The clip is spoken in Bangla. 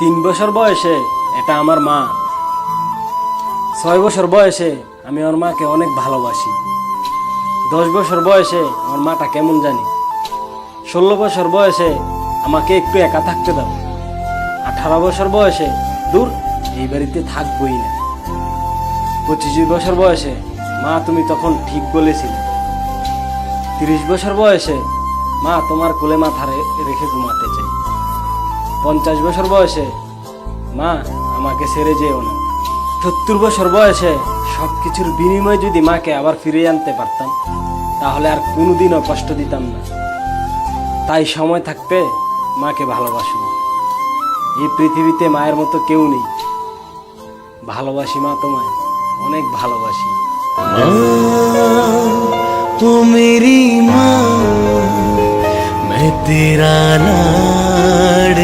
3 বছর বয়সে এটা আমার মা। 6 বছর বয়সে আমি ওর মাকে অনেক ভালোবাসি। 10 বছর বয়সে আমার মাটা কেমন জানি। 16 বছর বয়সে আমাকে একটু একা থাকতে দাও। 18 বছর বয়সে দূর, এই বাড়িতে থাকবই না। 25 বছর বয়সে মা তুমি তখন ঠিক বলেছিলে। 30 বছর বয়সে মা তোমার কোলে মাথা রেখে ঘুমাতে চাই। 50 বছর বয়সে মা আমাকে ছেড়ে যেও না। 70 বছর বয়সে সবকিছুর বিনিময়ে যদি মাকে আবার ফিরিয়ে আনতে পারতাম, তাহলে আর কোনোদিনও কষ্ট দিতাম না। তাই সময় থাকতে মাকে ভালোবাসুন। এই পৃথিবীতে মায়ের মতো কেউ নেই। ভালোবাসি মা, তোমায় অনেক ভালোবাসি। तू मेरी माँ, मैं तेरा लाड़